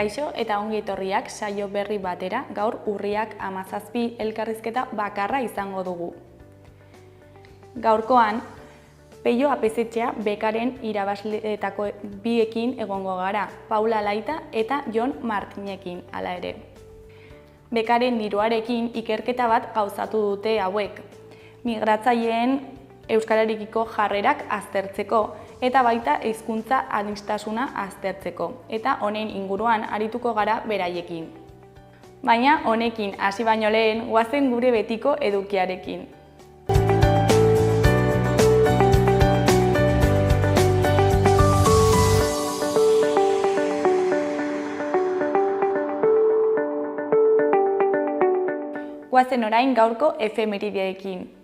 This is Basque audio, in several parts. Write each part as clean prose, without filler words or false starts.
Kaixo eta ongi etorriak saio berri batera, gaur urriak 17 elkarrizketa bakarra izango dugu. Gaurkoan, Peio Apesetxea bekaren irabazleetako biekin egongo gara, Paula Laita eta Jon Martinekin, hala ere. Bekaren diruarekin ikerketa bat gauzatu dute hauek, migratzaileen euskararekiko jarrerak aztertzeko, eta baita hizkuntza aniztasuna aztertzeko, eta honen inguruan arituko gara beraiekin. Baina honekin hasi baino lehen, goazen gure betiko edukiarekin. Goazen orain gaurko efemerideekin.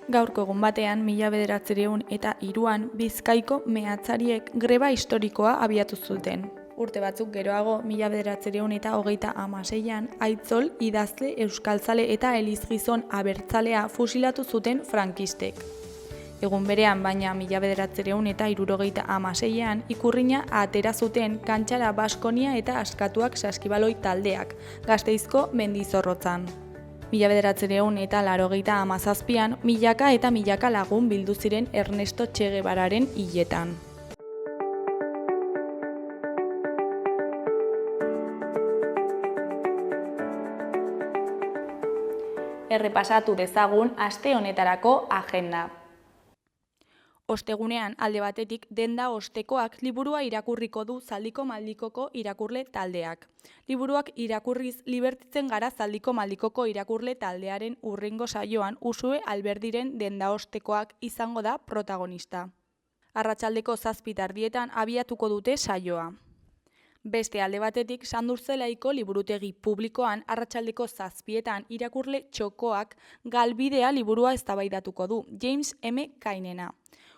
Gaurko egun batean, 1903an Bizkaiko meatzariek greba historikoa abiatu zuten. Urte batzuk geroago, 1936an Aitzol idazle euskaltzale eta elizgizon abertzalea fusilatu zuten frankistek. Egun berean, baina 1976an Ikurrina atera zuten Kantxara Baskonia eta Askatuak saskibaloi taldeak, Gasteizko Mendizorrotzan. 1987an milaka eta milaka lagun bildu ziren Ernesto Che Guevararen hiletan. Errepasatu dezagun aste honetarako agenda. Ostegunean, alde batetik, Denda Ostekoak liburua irakurriko du Zaldiko Maldikoko irakurle taldeak. Liburuak irakurriz libertitzen gara Zaldiko Maldikoko irakurle taldearen hurrengo saioan Usue Alberdiren Denda Ostekoak izango da protagonista. Arratsaldeko 7:00 abiatuko dute saioa. Beste alde batetik, Sandurzelaiko liburutegi publikoan arratsaldeko 7:00 irakurle txokoak Galbidea liburua eztabaidatuko du James M. Cainena.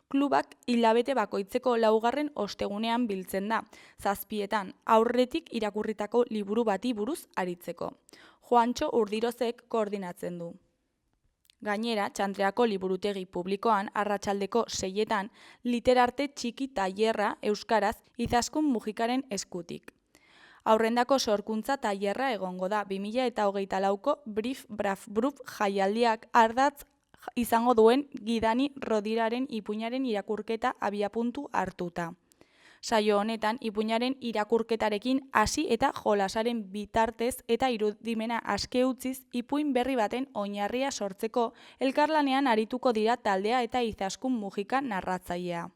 Klubak hilabete bakoitzeko 4. ostegunean biltzen da, 7:00 aurretik irakurritako liburu bati buruz aritzeko. Juantxo Urdirozek koordinatzen du. Gainera, Txantreako liburutegi publikoan arratsaldeko 6:00 literarte txiki tailerra euskaraz Izaskun Mujikaren eskutik. Aurrendako sorkuntza tailerra egongo da 2024ko Brif Braf Bruf jaialdiak ardatz izango duen Gidani Rodiraren ipuinaren irakurketa abiapuntu hartuta. Saio honetan, ipuinaren irakurketarekin hasi eta jolasaren bitartez eta irudimena aske utziz ipuin berri baten oinarria sortzeko elkarlanean arituko dira taldea eta Izaskun Mujika narratzailea.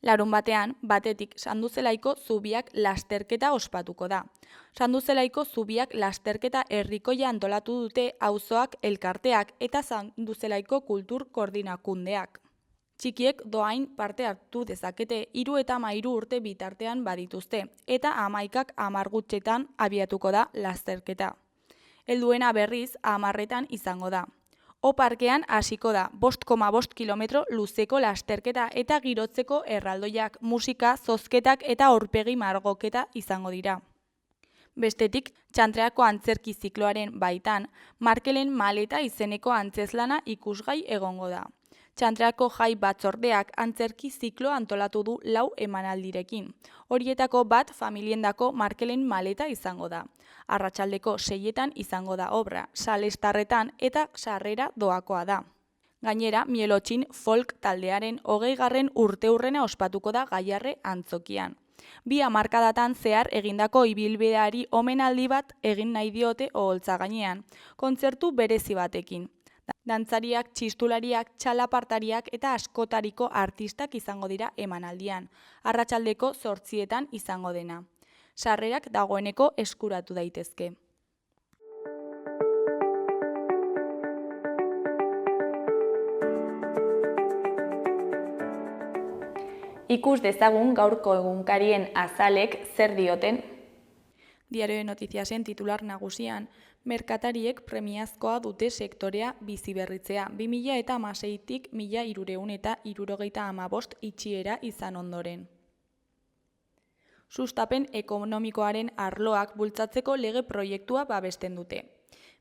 Larunbatean, batetik Sanduzelaiko zubiak lasterketa ospatuko da. Sanduzelaiko zubiak lasterketa herrikoia antolatu dute auzoak elkarteak eta Sanduzelaiko kultur koordinakundeak. Txikiek doain parte hartu dezakete 3 eta 13 urte bitartean badituzte, eta 11ak 10 gutxetan abiatuko da lasterketa. Helduena berriz 10etan izango da. Parkean hasiko da 5,5 kilometro luzeko lasterketa eta girotzeko erraldoiak, musika, zozketak eta aurpegi margoketa izango dira. Bestetik, Txantreako antzerki zikloaren baitan, Markelen Maleta izeneko antzezlana ikusgai egongo da. Txantreako jai batzordeak antzerki ziklo antolatu du 4 emanaldirekin. Horietako bat familiendako Markelen Maleta izango da. Arratsaldeko 6:00 izango da obra, Salestarretan eta sarrera doakoa da. Gainera, Mielotxin folk taldearen 20. urteurrena ospatuko da Gaiarre antzokian. 2 hamarkadatan zehar egindako ibilbideari omenaldi bat egin nahi diote oholtza gainean, kontzertu berezi batekin. Dantzariak, txistulariak, txalapartariak eta askotariko artistak izango dira emanaldian. Arratsaldeko 8:00 izango dena. Sarrerak dagoeneko eskuratu daitezke. Ikus dezagun gaurko egunkarien azalek zer dioten. Diario de Notiziasen titular nagusian, merkatariek premiazkoa dute sektorea biziberritzea 2016tik 1375 itxiera izan ondoren. Sustapen ekonomikoaren arloak bultzatzeko lege proiektua babesten dute.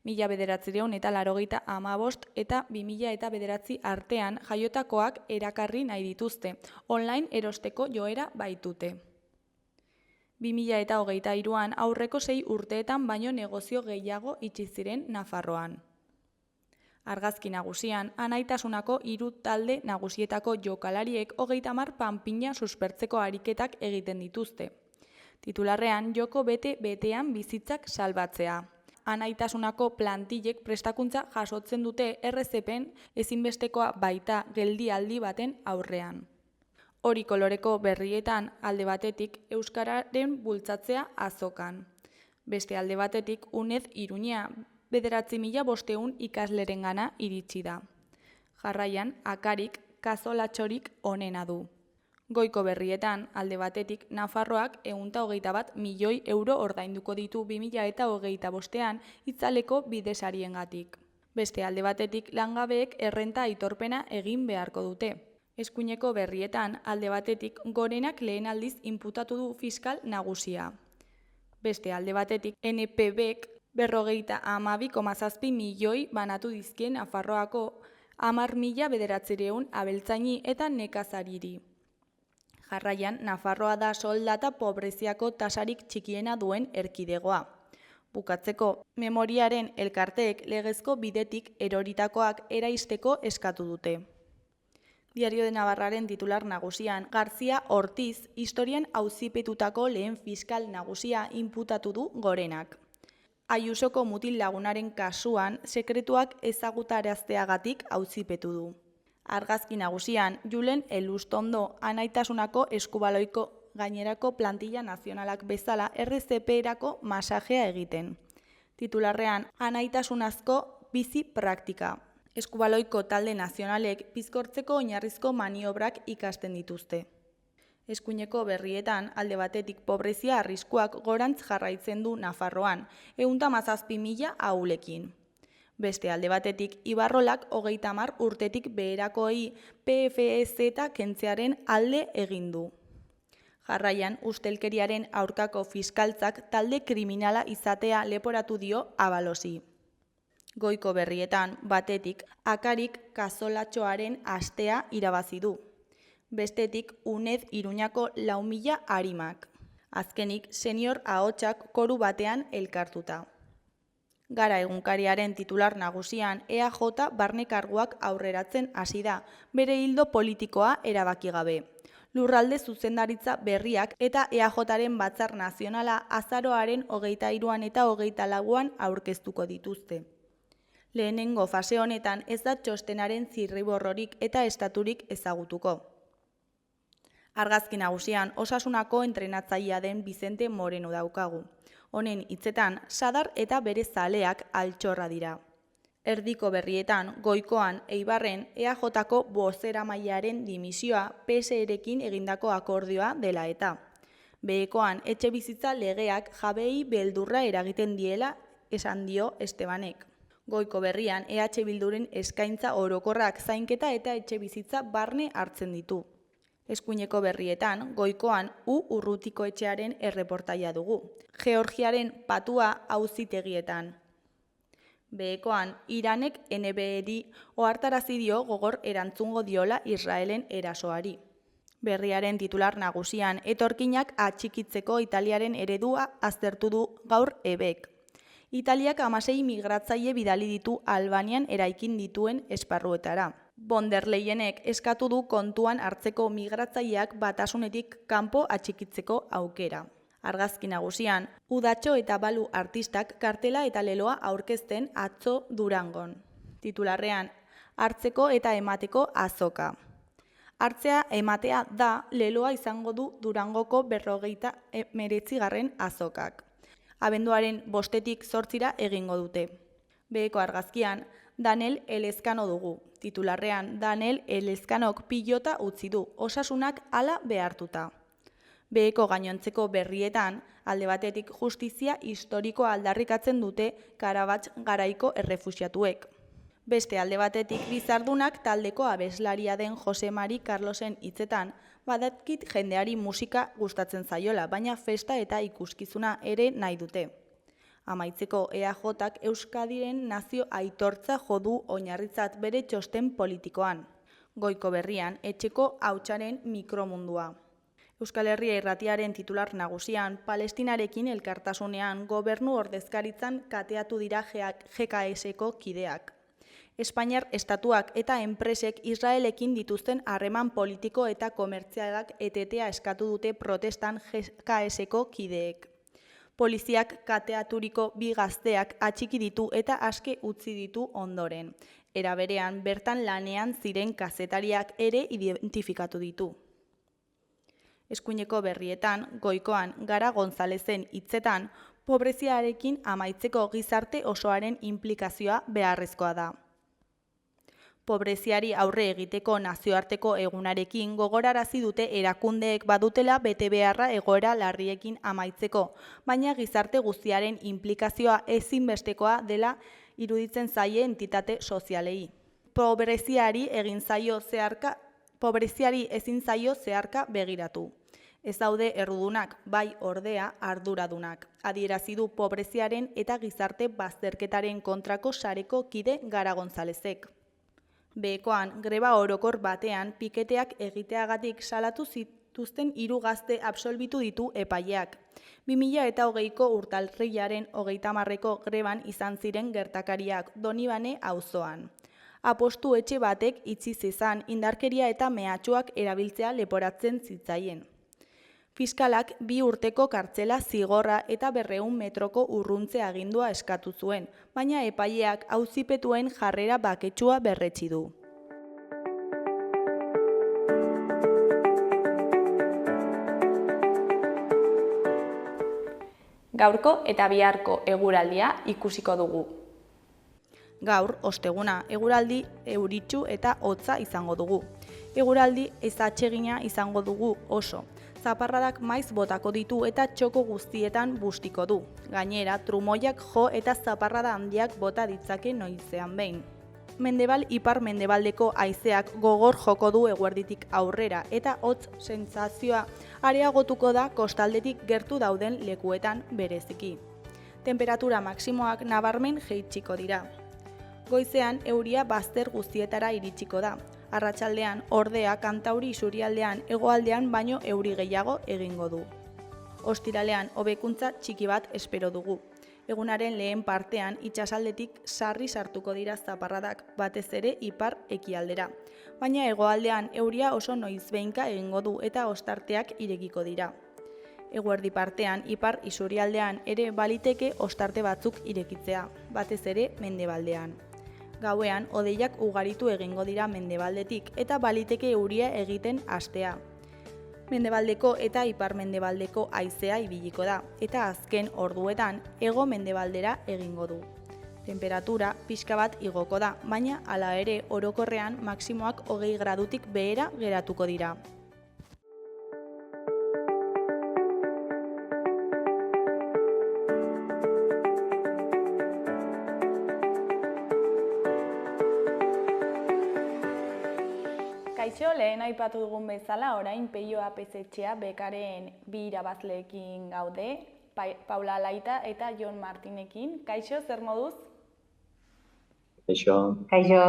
1985 eta 2009 artean jaiotakoak erakarri nahi dituzte, online erosteko joera baitute. 2023an aurreko 6 urteetan baino negozio gehiago itxi ziren Nafarroan. Argazki nagusian, anaitasunako 3 talde nagusietako jokalariek 30 panpina suspertzeko ariketak egiten dituzte. Titularrean, joko bete-betean bizitzak salbatzea. Anaitasunako plantillek prestakuntza jasotzen dute RZPen ezinbestekoa baita geldialdi baten aurrean. Hori koloreko berrietan alde batetik euskararen bultzatzea azokan. Beste alde batetik UNED Iruña 9.500 ikaslerengana iritsi da. Jarraian, akarik kazolatxorik onena du. Goiko berrietan, alde batetik, Nafarroak 121 milioi euro ordainduko ditu 2025an itzaleko bidesariengatik. Beste alde batetik, langabeek errenta aitorpena egin beharko dute. Eskuineko berrietan, alde batetik, Gorenak lehen aldiz inputatu du fiskal nagusia. Beste alde batetik, NPBek 52,7 milioi banatu dizkien Nafarroako 10.900 abeltzaini eta nekazariri. Jarraian, Nafarroa da soldata pobreziako tasarik txikiena duen erkidegoa. Bukatzeko, memoriaren elkarteek legezko bidetik eroritakoak eraisteko eskatu dute. Diario de Navarraren titular nagusian, García Ortiz historian auzipetutako lehen fiskal nagusia inputatu du Gorenak. Ayusoko mutil lagunaren kasuan, sekretuak ezagutarazteagatik auzipetu du. Argazki nagusian, Julen Elustondo anaitasunako eskubaloiko gainerako plantilla nazionalak bezala RZP-erako masajea egiten. Titularrean, anaitasunazko bizi praktika. Eskubaloiko talde nazionalek bizkortzeko oinarrizko maniobrak ikasten dituzte. Eskuineko berrietan, alde batetik pobrezia arriskuak gorantz jarraitzen du Nafarroan, 117.000 ahulekin. Beste alde batetik, Ibarrolak 30 urtetik beherakoei PFEZ kentzearen alde egin du. Jarraian, ustelkeriaren aurkako fiskaltzak talde kriminala izatea leporatu dio Abalosi. Goiko berrietan, batetik, akarik kazolatxoaren astea irabazi du. Bestetik, UNED Iruñako 4.000 arimak. Azkenik, senior ahotsak koru batean elkartuta. Gara egunkariaren titular nagusian, EAJ barnekarguak aurreratzen hasi da, bere hildo politikoa erabaki gabe. Lurralde zuzendaritza berriak eta EAJaren batzar nazionala azaroaren 23an eta 24an aurkeztuko dituzte. Lehenengo fase honetan ez da txostenaren zirriborrorik eta estaturik ezagutuko. Argazki nagusian osasunako entrenatzailea den Vicente Moreno daukagu. Honen hitzetan, Sadar eta bere zaleak altxorra dira. Erdiko berrietan, goikoan, Eibarren, EAJko bozeramailearen dimisioa PSR-ekin egindako akordioa dela eta. Behekoan, etxe bizitza legeak jabei beldurra eragiten diela esan dio Estebanek. Goiko berrian, EH Bilduren eskaintza orokorrak zainketa eta etxe bizitza barne hartzen ditu. Eskuineko berrietan, goikoan Urrutiko etxearen erreportaia dugu. Georgiaren patua auzitegietan. Behekoan, Iranek NBR-i ohartarazi dio gogor erantzungo diola Israelen erasoari. Berriaren titular nagusian, etorkinak atxikitzeko Italiaren eredua aztertu du gaur EBek. Italiak 16 migratzaile bidali ditu Albanian eraikin dituen esparruetara. Von der Leyenek eskatu du kontuan hartzeko migratzaileak batasunetik kanpo atxikitzeko aukera. Argazki nagusian, Udatxo eta Balu artistak kartela eta leloa aurkezten atzo Durangon. Titularrean, hartzeko eta emateko azoka. Hartzea ematea da leloa izango du Durangoko 59. azokak. Abenduaren 5-tik 8 egingo dute. Beheko argazkian, Danel Elezkano dugu. Titularrean, Danel Elezkanok pilota utzi du, osasunak hala behartuta. Beheko gainontzeko berrietan, alde batetik justizia historikoa aldarrikatzen dute Karabatx garaiko errefuxiatuek. Beste alde batetik Bizardunak taldeko abeslaria den Jose Mari Carlosen hitzetan, badakit jendeari musika gustatzen zaiola, baina festa eta ikuskizuna ere nahi dute. Amaitzeko EAJak Euskadiren nazio aitortza jodu oinarritzat bere txosten politikoan. Goiko berrian, etxeko hautsaren mikromundua. Euskal Herria Irratiaren titular nagusian, Palestinarekin elkartasunean gobernu ordezkaritzan kateatu dira GKS-ko kideak. Espainiar estatuak eta enpresek Israelekin dituzten harreman politiko eta komertzialak etetea eskatu dute protestan GKS-ko kideek. Poliziak kateaturiko bi gazteak atxiki ditu eta aske utzi ditu ondoren. Era berean, bertan lanean ziren kazetariak ere identifikatu ditu. Eskuineko berrietan, goikoan Gara Gonzalezen hitzetan, pobreziarekin amaitzeko gizarte osoaren inplikazioa beharrezkoa da. Pobreziari aurre egiteko nazioarteko egunarekin gogorarazi dute erakundeek badutela bete beharra egoera larriekin amaitzeko, baina gizarte guztiaren inplikazioa ezinbestekoa dela iruditzen zaie entitate sozialei. Pobreziari ezin zaio zeharka begiratu. Ez daude errudunak, bai ordea arduradunak. Adierazi du pobreziaren eta gizarte bazterketaren kontrako sareko kide Gara Gonzalezek. Behekoan, greba orokor batean piketeak egiteagatik salatu zituzten 3 gazte absolbitu ditu epaileak. 2020ko urtarrilaren 30ko greban izan ziren gertakariak Donibane auzoan. Apostu etxe batek itzi zezan indarkeria eta mehatxuak erabiltzea leporatzen zitzaien. Fiskalak 2 urteko kartzela zigorra eta 200 metroko urruntze agindua eskatu zuen, baina epaileak auzipetuen jarrera baketsua berretsi du. Gaurko eta biharko eguraldia ikusiko dugu. Gaur, osteguna, eguraldi euritsu eta hotza izango dugu. Eguraldi ez atsegina izango dugu oso. Zaparradak maiz botako ditu eta txoko guztietan bustiko du. Gainera, trumoiak jo eta zaparrada handiak bota ditzake noizean behin. Mendebal ipar-mendebaldeko haizeak gogor joko du eguerditik aurrera eta hotz sentsazioa areagotuko da kostaldetik gertu dauden lekuetan bereziki. Temperatura maksimoak nabarmen jaitsiko dira. Goizean euria bazter guztietara iritsiko da. Arratsaldean ordea Kantauri isurialdean hegoaldean baino euri gehiago egingo du. Ostiralean hobekuntza txiki bat espero dugu. Egunaren lehen partean itsasaldetik sarri sartuko dira zaparradak, batez ere ipar ekialdera. Baina hegoaldean euria oso noizbehinka egingo du eta ostarteak irekiko dira. Eguerdi partean ipar isurialdean ere baliteke ostarte batzuk irekitzea, batez ere mendebaldean. Gauean hodeiak ugaritu egingo dira mendebaldetik eta baliteke euria egiten hastea. Mendebaldeko eta ipar-mendebaldeko haizea ibiliko da, eta azken orduetan hego-mendebaldera egingo du. Temperatura pixka bat igoko da, baina hala ere orokorrean maksimoak 20 gradutik behera geratuko dira. Kaixo, lehen aipatu dugun bezala, orain Peio Apezetxea bekaren 2 irabazleekin gaude, Paula Laita eta Jon Martinekin. Kaixo, zer moduz? Kaixo. Kaixo,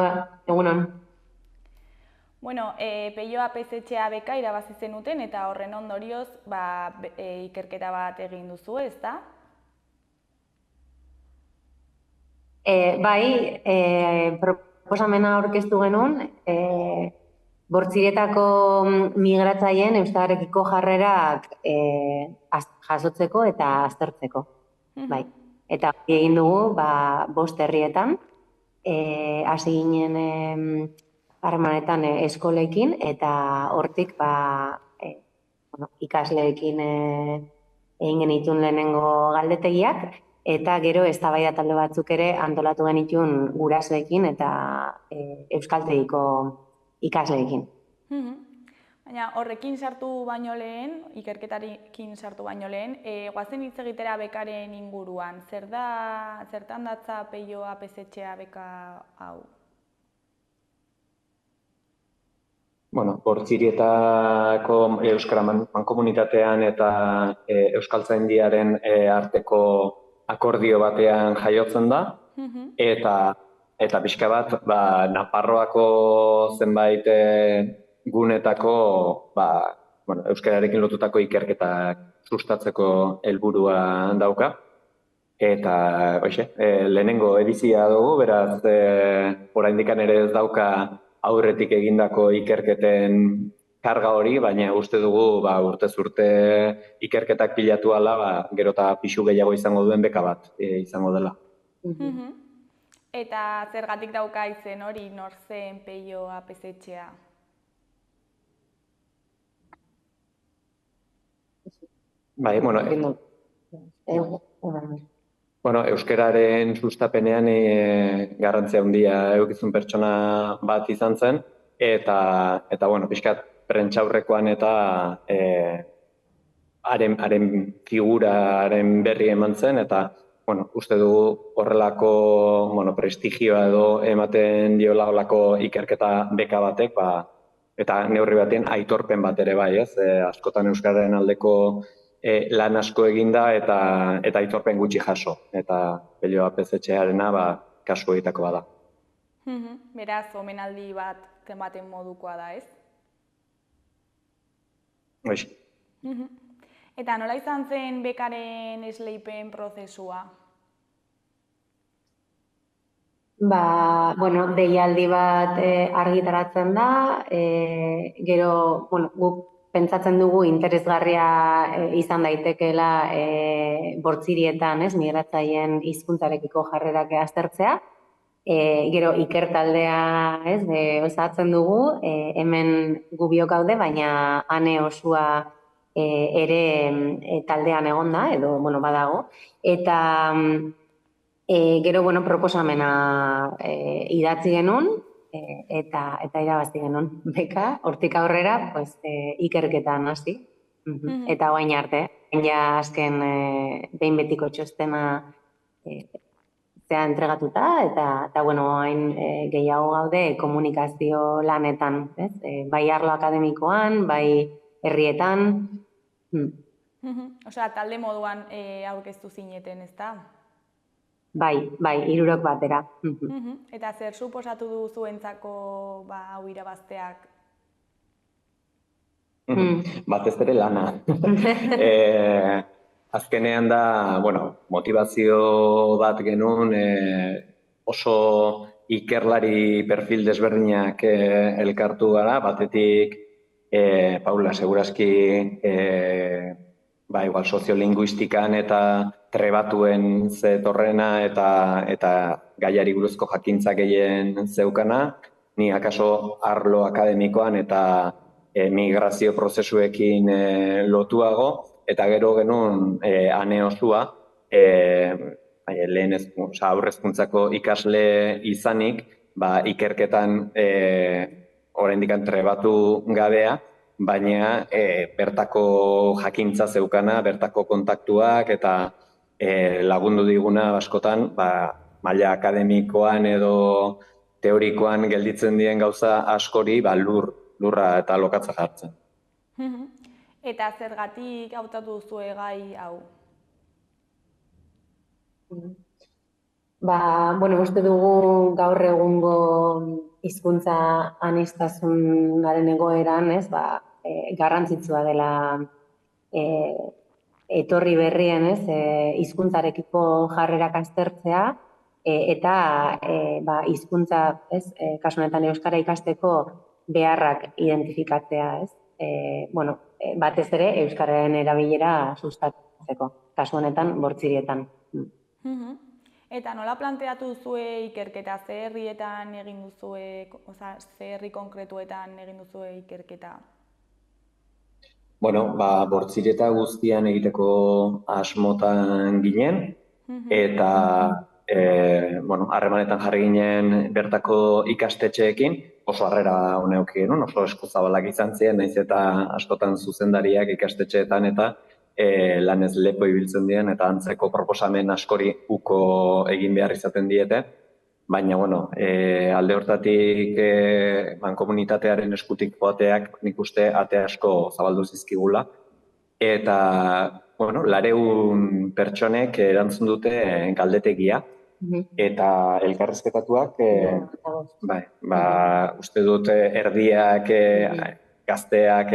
egunon. Bueno, Peio Apezetxea beka irabazi zenuten eta horren ondorioz ikerketa bat egin duzu, ezta? Bai, proposamena aurkeztu genuen, Bortziretako migratzaileen euskararekiko jarrerak jasotzeko eta aztertzeko. Bai. Eta egin dugu 5 herrietan, hasi ginen harremanetan eskolekin eta hortik ikasleekin egin genituen lehenengo galdetegiak eta gero eztabaida talde batzuk ere antolatu genituen gurasoekin eta euskaltegiko ikasleekin. Baina horrekin sartu baino lehen, ikerketarekin sartu baino lehen, goazen hitz egitera bekaren inguruan. Zertan datza Peio Apezetxea beka hau? Bueno, Bortzirietako euskara mankomunitatean eta euskaltzaindiaren arteko akordio batean jaiotzen da, eta pixka bat Nafarroako zenbait gunetako euskararekin lotutako ikerketak sustatzeko helburua dauka. Eta, lehenengo edizia dugu, beraz, oraindikan ere ez dauka aurretik egindako ikerketen karga hori, baina uste dugu urtez urte ikerketak pilatu ala, gero eta pixu gehiago izango duen beka bat izango dela. Eta zergatik dauka izen hori, nor zen Peio APZ-etxea? Bai, euskararen sustapenean garrantzia handia edukizun pertsona bat izan zen, eta pixkat prentsaurrekoan eta haren figuraren berri eman zen, eta uste dugu horrelako prestigioa edo ematen diola horrelako ikerketa beka batek, eta neurri batean aitorpen bat ere bai, ez? Askotan euskararen aldeko lan asko eginda eta aitorpen gutxi jaso. Eta Peio APZ-etxearena kasu egitako bada. Beraz, omenaldi bat tematen modukoa da, ez? Hoiz. Eta nola izan zen bekaren esleipen prozesua? Deialdi bat argitaratzen da, gero, guk pentsatzen dugu interesgarria izan daitekeela bortzirietan, migratzaileen hizkuntzarekiko jarrerak aztertzea. Gero ikertaldea osatzen dugu, hemen gu biok gaude, baina ane osua ere taldean egonda, edo badago. Eta gero proposamena idatzi genuen, eta irabazi genuen beka, hortik aurrera ikerketan hasi. Eta orain arte, azken behin betiko txostena entregatuta, eta orain gehiago gaude komunikazio lanetan, bai arlo akademikoan, bai herrietan. Osea, talde moduan aurkeztu zineten, ezta? Bai, hirurok batera. Eta zer suposatu du zuentzako hau irabazteak? Batez ere lana. Azkenean da, motivazio bat genuen oso ikerlari perfil desberdinak elkartu gara, batetik Paula, segurazki igual soziolinguistikan eta trebatuen zetorrena eta gaiari buruzko jakintza gehien zeukana, ni akaso arlo akademikoan eta migrazio prozesuekin lotuago, eta gero genuen ane osua, aurrezkuntzako ikasle izanik, ikerketan oraindik trebatu gabea, baina bertako jakintza zeukana, bertako kontaktuak eta lagundu diguna askotan, maila akademikoan edo teorikoan gelditzen dien gauza askori lurra eta lokatza jartzen. Eta zergatik hautatu duzue gai hau? Uste dugu gaur egungo hizkuntza aniztasunaren egoeran, garrantzitsua dela etorri berrien, hizkuntzarekiko jarrerak aztertzea, eta hizkuntza, kasu honetan euskara ikasteko beharrak identifikatzea, batez ere euskararen erabilera sustatzeko, kasu honetan bortzirietan. Eta nola planteatu duzue ikerketa, ze herrietan egin duzue, ze herri konkretuetan egin duzue ikerketa? Bortzirieta guztian egiteko asmotan ginen, eta harremanetan jarri ginen bertako ikastetxeekin, oso harrera honeuk genuen, oso eskuzabalak izan ziren, nahiz eta askotan zuzendariak ikastetxeetan eta lanez lepo ibiltzen dien, eta antzeko proposamen askori uko egin behar izaten diete. Baina, alde hortatik mankomunitatearen eskutik joateak nik uste ate asko zabaldu zizkigula. Eta, 200 pertsonek erantzun dute galdetegia. Eta elkarrezketatuak, uste dut erdiak gazteak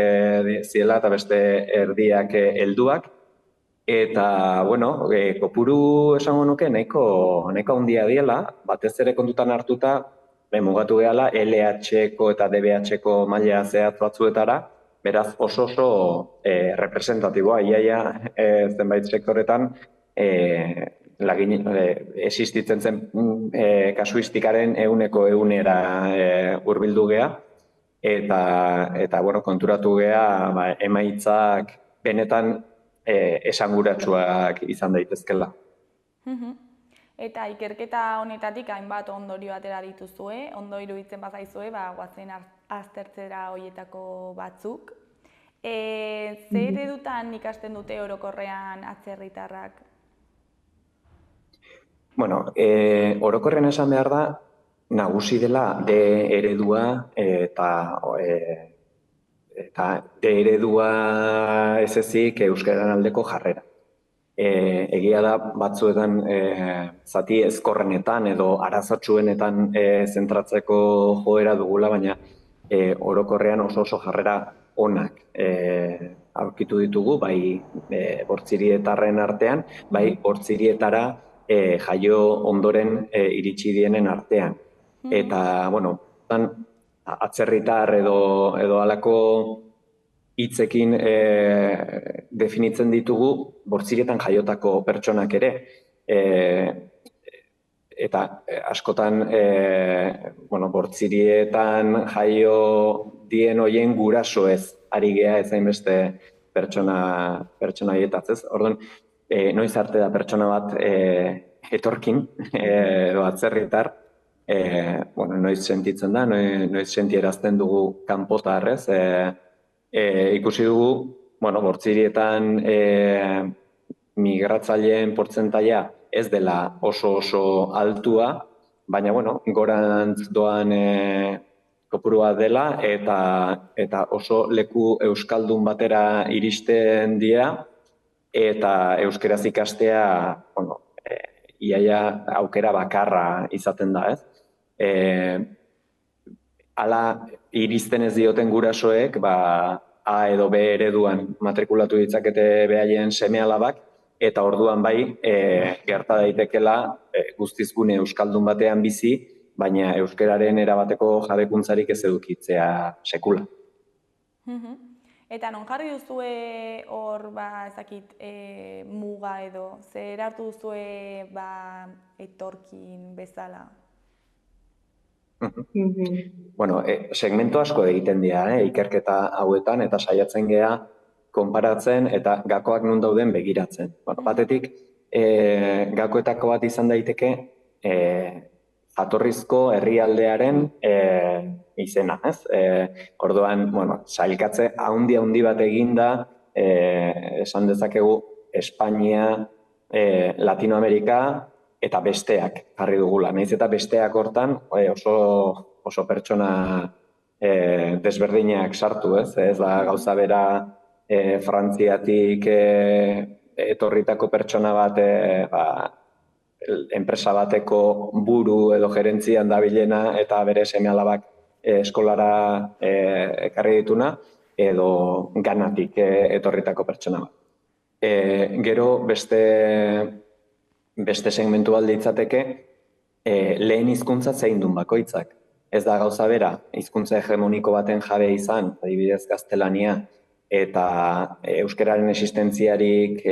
ziela eta beste erdiak helduak. Eta, bueno, kopuru esango nuke nahiko handia diela, batez ere kontutan hartuta, mugatu gehala LH-ko eta DBH-ko maila zehatz batzuetara, beraz oso representatiboa, iaia zenbait sektoretan existitzen zen kasuistikaren 100% hurbildu gea, eta bueno, konturatu gea emaitzak benetan esanguratsuak izan daitezkela. Eta ikerketa honetatik hainbat ondorio atera dituzue, ondo iruditzen bazaizue, goazen aztertzera horietako batzuk. Zer eredutan ikasten dute orokorrean atzerritarrak? Bueno, orokorrean esan behar da, nagusi dela D eredua eta D eredua ez ezik euskararen aldeko jarrera. Egia da batzuetan zati ezkorrenetan edo arazotsuenetan zentratzeko joera dugula, baina orokorrean oso jarrera onak aurkitu ditugu, bai bortzirietarren artean, bai bortzirietara jaio ondoren iritsi dienen artean. Eta, bueno, atzerritar edo halako hitzekin definitzen ditugu bortzirietan jaiotako pertsonak ere. Eta askotan bortzirietan jaio dien hoien gurasoez ari gea ezainbeste pertsona haietaz, ez? Orduan, noiz arte da pertsona bat etorkin edo atzerritar, noiz sentitzen da, noiz sentierazten dugu kanpotarrez, ikusi dugu, bortzirietan migratzaileen portzentaia ez dela oso altua, baina, gorantz doan kopurua dela eta oso leku euskaldun batera iristen dira eta euskeraz ikastea, iaia aukera bakarra izaten da, ez? Hala iristen ez dioten gurasoek, A edo B ereduan matrikulatu ditzakete behaien seme-alabak, eta orduan bai, gerta daitekela guztizgune euskaldun batean bizi, baina euskararen erabateko jabekuntzarik ez edukitzea sekula. Eta non jarri duzue hor, muga edo, zer hartu duzue etorkin bezala? Segmento asko egiten dira ikerketa hauetan eta saiatzen gea konparatzen eta gakoak non dauden begiratzen. Batetik, gakoetako bat izan daiteke jatorrizko herrialdearen izena, ez? Orduan, sailkatze handi bat eginda, esan dezakegu Espainia, Latinoamerika eta besteak jarri dugula. Nahiz eta besteak hortan oso pertsona desberdinak sartu, ez? Ez da gauza bera Frantziatik etorritako pertsona bat enpresa bateko buru edo gerentzian dabilena eta bere seme-alabak eskolara ekarri dituna edo Ganatik etorritako pertsona bat. Gero beste segmentu alde itzateke, lehen hizkuntza zein dun bakoitzak. Ez da gauza bera, hizkuntza hegemoniko baten jabe izan, adibidez gaztelania, eta euskararen existentziarik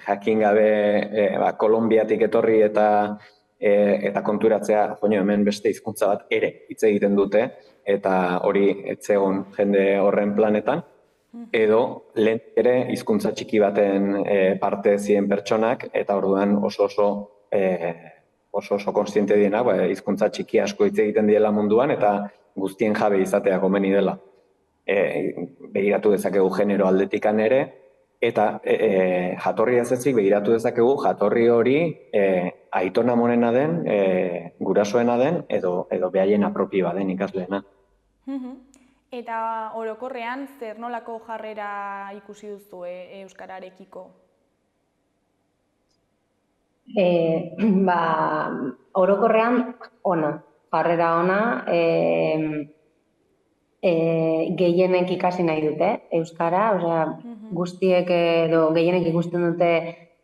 jakin gabe Kolonbiatik etorri eta konturatzea, hemen beste hizkuntza bat ere hitz egiten dute, eta hori ez zegoen jende horren planetan, edo lehen ere hizkuntza txiki baten parte ziren pertsonak, eta orduan oso kontziente dienak, hizkuntza txiki asko hitz egiten diela munduan, eta guztien jabe izatea komeni dela. Begiratu dezakegu genero aldetikan ere, eta jatorri ez ezik begiratu dezakegu jatorri hori aitona monena den, gurasoena den, edo behaien apropioa den ikasleena. Eta orokorrean zer nolako jarrera ikusi duzue euskararekiko? Orokorrean ona, jarrera ona, gehienek ikasi nahi dute euskara, osea, guztiek edo gehienek ikusten dute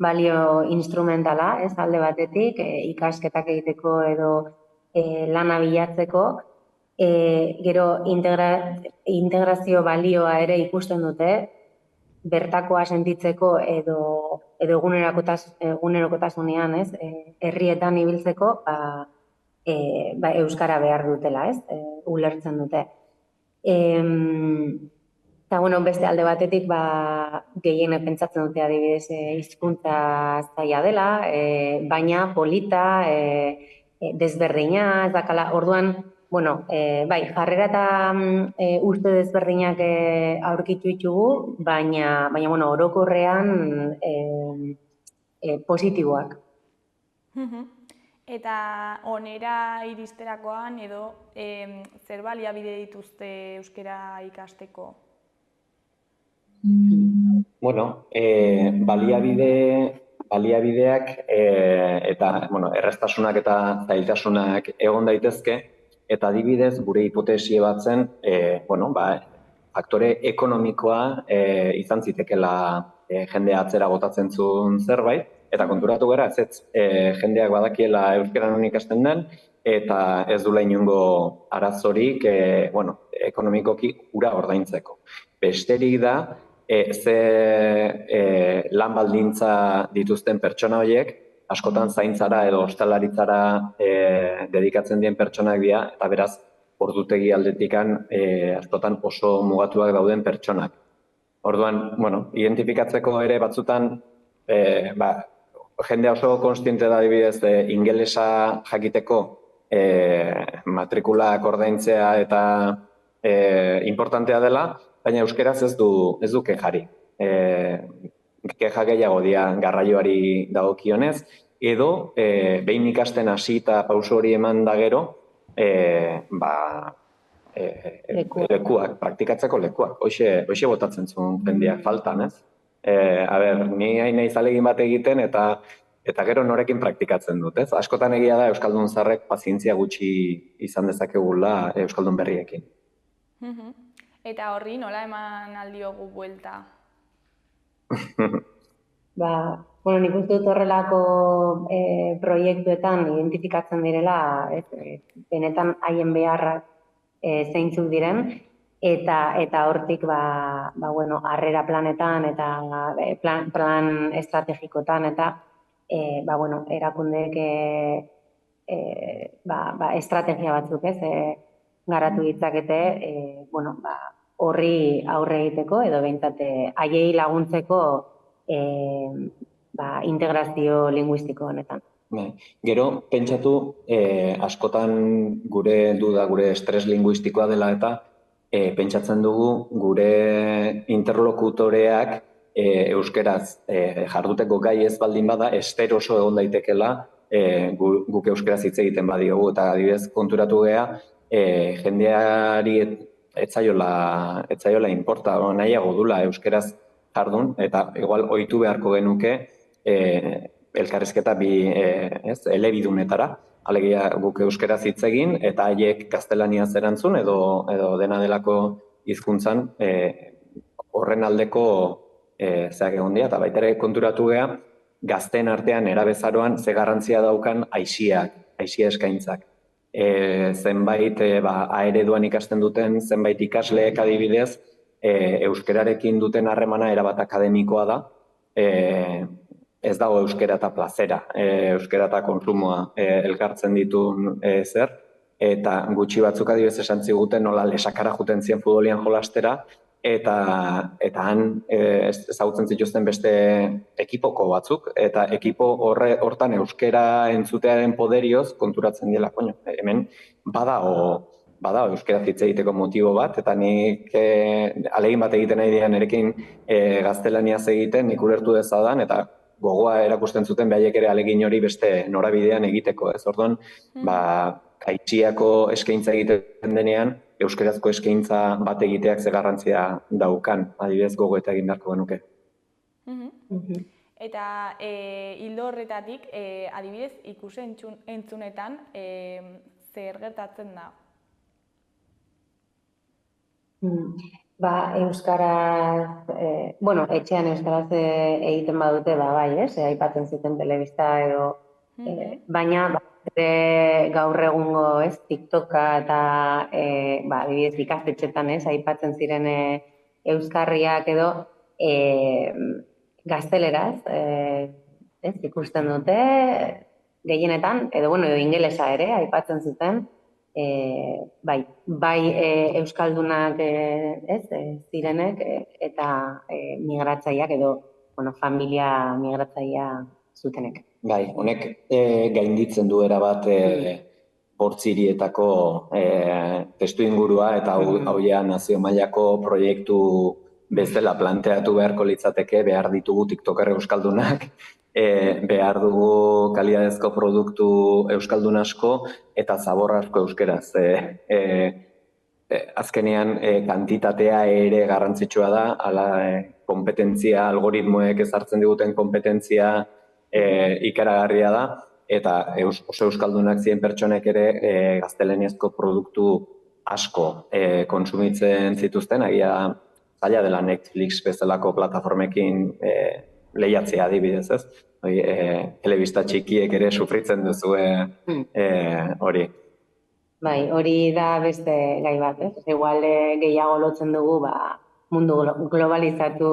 balio instrumentala, ez alde batetik, ikasketak egiteko edo lana bilatzeko, gero integrazio balioa ere ikusten dute, bertakoa sentitzeko edo egunerokotasunean, ez, herrietan ibiltzeko, euskara behar dutela, ez, ulertzen dute. Eta, bueno, beste alde batetik, gehienek pentsatzen dute adibidez hizkuntza zaila dela, baina polita, desberdina, ez dakala, orduan, bueno, bai, jarrera eta uste desberdinak aurkitu ditugu, baina bueno, orokorrean positiboak. Eta onera iristerakoan edo zer baliabide dituzte euskara ikasteko? Bueno, baliabideak eta erraztasunak eta zailtasunak egon daitezke, eta adibidez gure hipotesie batzen, faktore ekonomikoa izan zitekela jendea atzera botatzen zuen zerbait, eta konturatu gara, ez jendeak badakiela euskaran ikasten den, eta ez duela inongo arazorik ekonomikoki hura ordaintzeko. Besterik da, ze lan baldintza dituzten pertsona horiek, askotan zaintzara edo ostalaritzara dedikatzen dien pertsonak dira, eta beraz, ordutegi aldetikan askotan oso mugatuak dauden pertsonak. Orduan, identifikatzeko ere batzutan, jendea oso konstiente da adibidez ingelesa jakiteko matrikulak ordaintzea eta importantea dela, baina euskeraz ez du kexari. Kexa gehiago dira garraioari dagokionez, edo behin ikasten hasi eta pauso hori eman da gero, lekuak, praktikatzeko lekuak. Hoxe botatzen zuen jendeak faltan, ez? Ni hain naiz ahalegin bat egiten eta gero norekin praktikatzen dut, ez? Askotan egia da euskaldun zaharrek pazientzia gutxi izan dezakegula euskaldun berriekin. Eta horri nola eman aldiogu buelta? Nik uste dut horrelako proiektuetan identifikatzen direla, benetan haien beharrak zeintzuk diren, eta hortik harrera planetan eta plan estrategikotan eta erakundeek estrategia batzuk garatu ditzakete horri aurre egiteko edo behintzat haiei laguntzeko integrazio linguistiko honetan. Gero, pentsatu, askotan gure duda, gure estres linguistikoa dela eta pentsatzen dugu gure interlokutoreak euskeraz jarduteko gai ez baldin bada, esteroso egon daitekela guk euskeraz hitz egiten badiogu, eta adibidez konturatu gea, jendeari etzaiola inporta, nahiago dula euskeraz jardun, eta igual ohitu beharko genuke elkarrizketa elebidunetara, alegia guk euskeraz hitz egin, eta haiek gaztelaniaz erantzun edo dena delako hizkuntzan horren aldeko zeak egon dira, eta baita ere konturatu gea, gazteen artean erabezaroan ze garrantzia daukan aisia eskaintzak. Zenbait A-ereduan ikasten duten, zenbait ikasleek adibidez, euskerarekin duten harremana erabat akademikoa da, ez dago euskera eta plazera, euskera eta konsumoa elkartzen ditun zer, eta gutxi batzuk adibidez esan ziguten nola lesakara juten zien futbolian jolastera, eta han ezagutzen zituzten beste ekipoko batzuk, eta ekipo hortan euskera entzutearen poderioz konturatzen dela, hemen bada euskera hitz egiteko motibo bat, eta nik ahalegin bat egiten nahi dian erekin gaztelaniaz egiten, nik ulertu dezadan, eta gogoa erakusten zuten behaiek ere ahalegin hori beste norabidean egiteko, ez orduan, aitziako eskaintza egiten denean, euskerazko eskaintza bat egiteak ze garrantzia daukan, adibidez gogoeta egin beharko genuke. Eta ildo horretatik, adibidez ikus-entzunetan zer gertatzen da? Euskaraz, bueno, etxean euskaraz egiten badute, bai, aipatzen zuten telebista edo, baina gaur egungo, TikToka eta, adibidez ikastetxetan, aipatzen ziren euskarriak edo gazteleraz, ikusten dute, gehienetan, edo ingelesa ere, aipatzen zuten, bai euskaldunak zirenek eta migratzaileak edo familia migratzailea zutenek. Bai, honek gainditzen du erabat Bortzirietako testu ingurua eta hau ja nazio mailako proiektu bezala planteatu beharko litzateke, behar ditugu tiktoker euskaldunak, behar dugu kalidadezko produktu euskaldun asko eta zabor asko euskeraz. Azkenean kantitatea ere garrantzitsua da, kompetentzia, algoritmoek ezartzen diguten kompetentzia ikaragarria da, eta oso euskaldunak ziren pertsonek ere gaztelaniazko produktu asko kontsumitzen zituzten, agia zaila dela Netflix bezalako plataformekin lehiatzea adibidez, ez? Telebista txikiek ere sufritzen duzue hori. Bai, hori da beste gai bat, ez? Igual gehiago lotzen dugu mundu globalizatu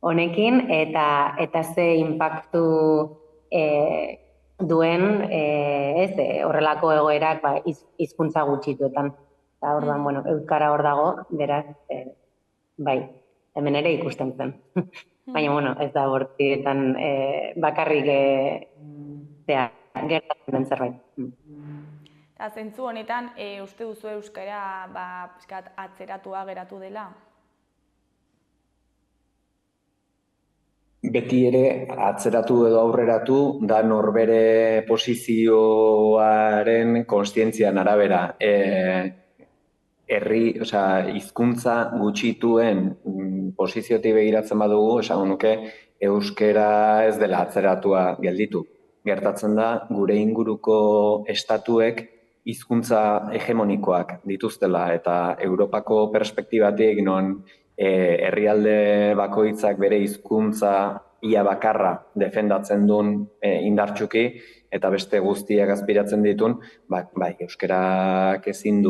honekin eta ze impactu duen horrelako egoerak hizkuntza gutxituetan. Eta orduan, euskara hor dago, beraz, bai, hemen ere ikusten zen. Baina, ez da Bortzirietan bakarrik gertatzen den zerbait. Eta zentzu honetan, uste duzu euskara atzeratua geratu dela? Beti ere atzeratu edo aurreratu da norbere posizioaren kontzientzian arabera. Hizkuntza gutxituen posiziotik begiratzen badugu, esango nuke euskara ez dela atzeratua gelditu. Gertatzen da gure inguruko estatuek hizkuntza hegemonikoak dituztela eta Europako perspektibatik non herrialde bakoitzak bere hizkuntza ia bakarra defendatzen duen indartsuki eta beste guztiak aspiratzen ditun, euskarak ezin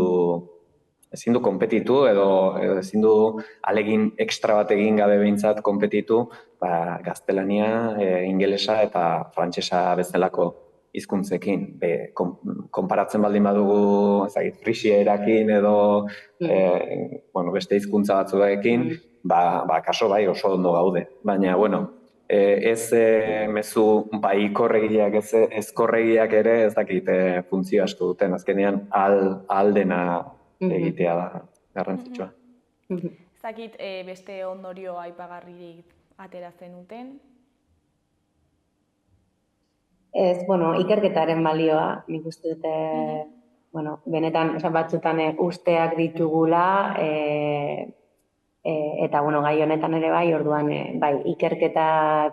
du konpetitu edo ezin du alegin ekstra bat egin gabe behintzat konpetitu gaztelania, ingelesa eta frantsesa bezalako hizkuntzekin. Konparatzen baldin badugu frisierakin edo beste hizkuntza batzuekin, kaso bai oso ondo gaude. Baina, ez mezu bai korregiak, ez korregiak ere ez dakit funtzio asko duten. Azkenean aldena egitea da garrantzitsua. Ez dakit beste ondorio aipagarririk atera zenuten? Ez, ikerketaren balioa, nik uste dute, benetan, batzutan usteak ditugula, eta, gai honetan ere bai, orduan, ikerketak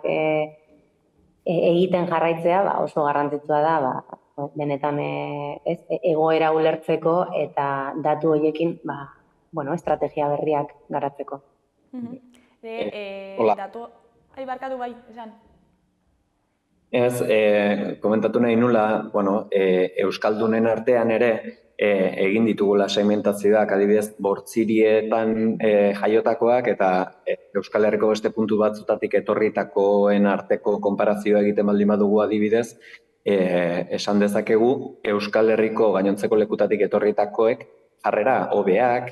egiten jarraitzea, oso garrantzitsua da, benetan egoera ulertzeko eta datu horiekin, estrategia berriak garatzeko. Datu, barkatu bai, esan? Ez, komentatu nahi nula, euskaldunen artean ere egin ditugula segmentazioak, adibidez, Bortzirietan jaiotakoak eta Euskal Herriko beste puntu batzutatik etorritakoen arteko konparazioa egiten baldin badugu adibidez, esan dezakegu Euskal Herriko gainontzeko lekutatik etorritakoek jarrera hobeak,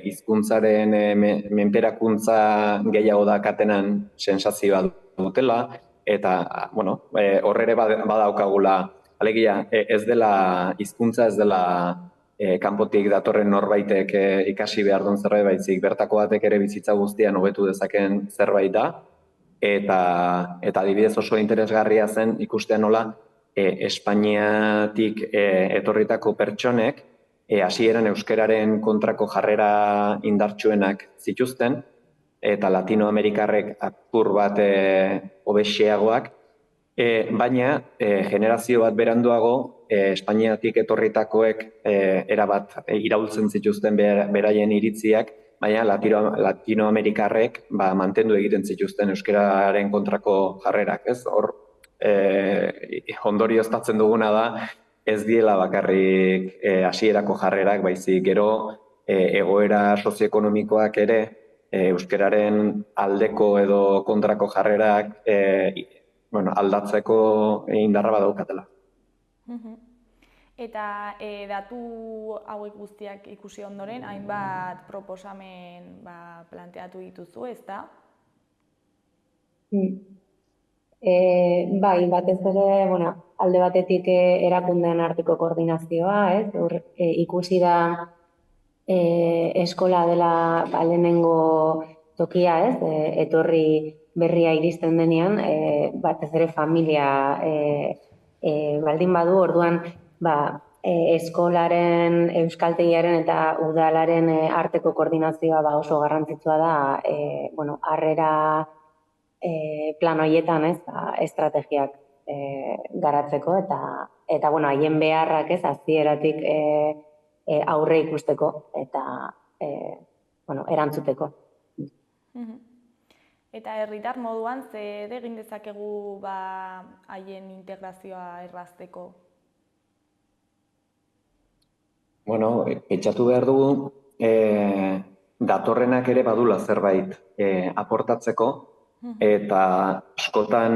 hizkuntzaren menperakuntza gehiago dakatenan sensazioa dutela, eta, hor ere badaukagula, alegia, ez dela hizkuntza, ez dela kanpotik datorren norbaitek ikasi behar duen zerbait baizik, bertako batek ere bizitza guztian hobetu dezaken zerbait da, eta adibidez oso interesgarria zen ikustean nola Espainiatik etorritako pertsonek hasieran euskararen kontrako jarrera indartsuenak zituzten, eta latinoamerikarrek apur bat hobexeagoak, baina generazio bat beranduago Espainiatik etorritakoek erabat iraultzen zituzten beraien iritziak, baina Latinoamerikarrek mantendu egiten zituzten euskararen kontrako jarrerak, ez? Hor ondorioztatzen duguna da, ez diela bakarrik hasierako jarrerak, baizik gero egoera sozioekonomikoak ere euskararen aldeko edo kontrako jarrerak aldatzeko indarra badaukatela. Eta datu hauek guztiak ikusi ondoren, hainbat proposamen planteatu dituzu, ezta? Bai, batez ere, alde batetik erakundeen arteko koordinazioa, ez? Ikusi da eskola dela lehenengo tokia, ez? Etorri berria iristen denean, batez ere familia baldin badu, orduan, eskolaren, euskaltegiaren eta udalaren arteko koordinazioa oso garrantzitsua da, harrera plan horietan, ez, estrategiak garatzeko eta haien beharrak, ez, hasieratik aurre ikusteko eta erantzuteko. Eta herritar moduan zer egin dezakegu haien integrazioa errazteko? Pentsatu behar dugu datorrenak ere badula zerbait aportatzeko, eta askotan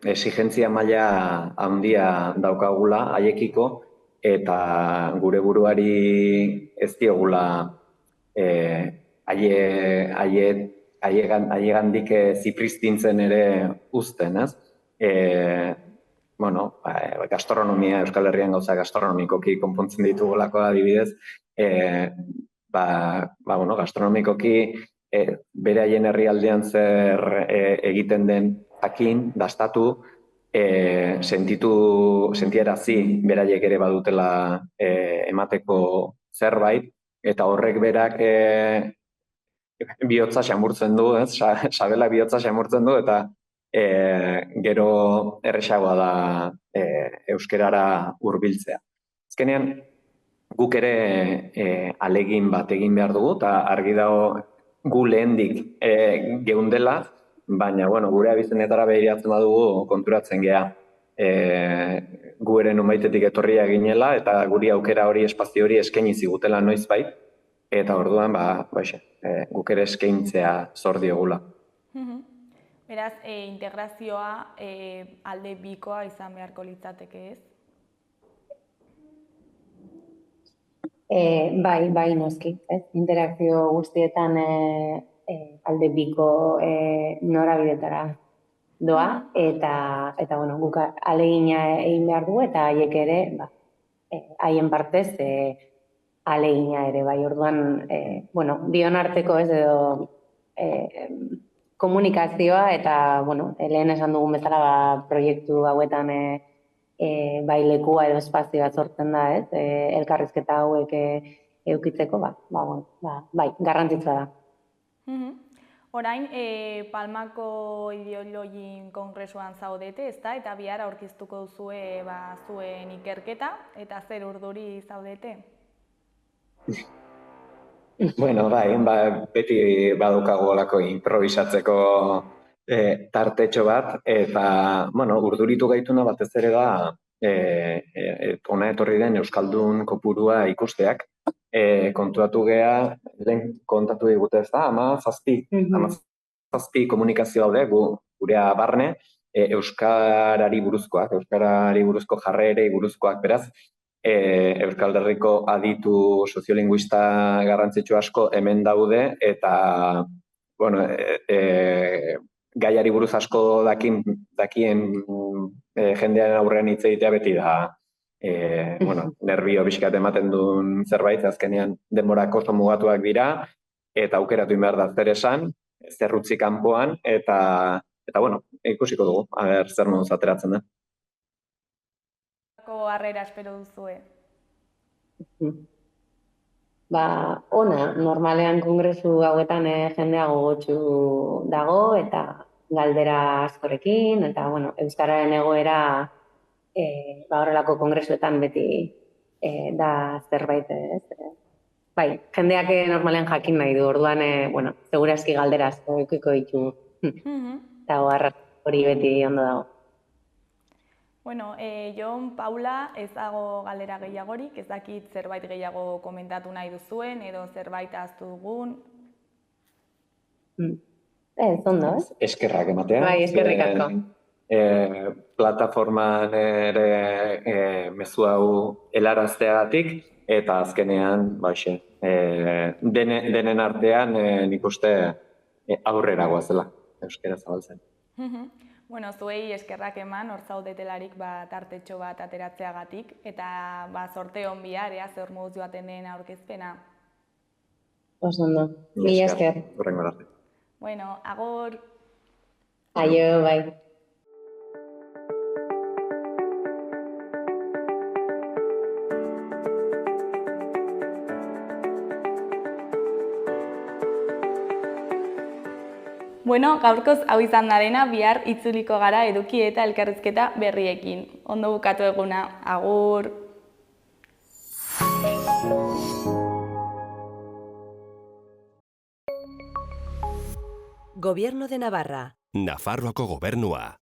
exigentzia maila handia daukagula haiekiko, eta gure buruari ez diogula haiegandik zipristintzen ere uzten, ez? Gastronomia, Euskal Herrian gauza gastronomikoki konpontzen ditugulako adibidez, gastronomikoki beraien herrialdean zer egiten den jakin, dastatu, sentiarazi beraiek ere badutela emateko zerbait, eta horrek berak bihotza xamurtzen du, ez? Sabela bihotza xamurtzen du, eta gero erresagoa da euskerara hurbiltzea. Azkenean, guk ere ahalegin bat egin behar dugu, eta argi dago gu lehendik geundela, baina gure abizenetara behiratzen badugu konturatzen gea. Gu ere nonbaitetik etorria ginela, eta guri aukera hori, espazio hori eskaini zigutela noizbait, eta orduan guk ere eskaintzea zor diogula. Beraz, integrazioa alde bikoa izan beharko litzateke, ez? Bai, noski, ez? Interakzio guztietan alde biko norabidetara doa, eta guk ahalegina egin behar dugu, eta haiek ere, haien partez ahalegina ere, bai, orduan, bion arteko ez edo komunikazioa, eta, lehen esan dugun bezala, proiektu hauetan bai lekua edo espazioa sortzen da, ez, elkarrizketa hauek eukitzeko, bai, garrantzitsua da. Orain, Palmako Ideologin Kongresuan zaudete, ezta? Eta bihar aurkeztuko duzue zuen ikerketa, eta zer urduri zaudete? Beti badukagu olako improvisatzeko tartetxo bat, eta, urduritu gaituna batez ere da hona etorri den Euskaldun kopurua ikusteak. Kontuatu gea, lehen kontatu digute ez da, 17 komunikazio daude gurea barne, euskarari buruzko jarrerei buruzkoak, beraz, Euskal Herriko aditu soziolinguista garrantzitsu asko hemen daude, eta gaiari buruz asko dakien jendearen aurrean hitz egitea beti da nerbio pixkat ematen duen zerbait, azkenean denborak oso mugatuak dira, eta aukeratu behar da zer esan, zer utzi kanpoan, eta ikusiko dugu, zer moduz ateratzen da. Harrera espero duzue? Ona, normalean kongresu hauetan jendea gogotsu dago, eta galdera askorekin, eta euskararen egoera horrelako kongresuetan beti da zerbait, ez? Bai, jendeak normalean jakin nahi du, orduan, segurazki galdera asko edukiko ditu. Eta hori beti ondo dago. Bueno, Jon, Paula, ez dago galdera gehiagorik, ez dakit zerbait gehiago komentatu nahi duzuen, edo zerbait ahaztu dugun. Ez, ondo, ez? Eskerrak ematea. Bai, eskerrik asko. Plataforman ere mezu hau helarazteagatik, eta azkenean, denen artean nik uste aurrera goazela, euskara zabaltzen. Bueno, zuei eskerrak eman, hor zaudetelarik tartetxo bat ateratzeagatik, eta sorte hon bihar, zer moduz joaten den aurkezpena. Oso ondo, mila esker. Hurrengo arte. Bueno, agur. Aio, bai. Bueno, gaurkoz hau izan da dena, bihar itzuliko gara eduki eta elkarrizketa berriekin. Ondo bukatu eguna, agur! Gobierno de Navarra. Nafarroako gobernua.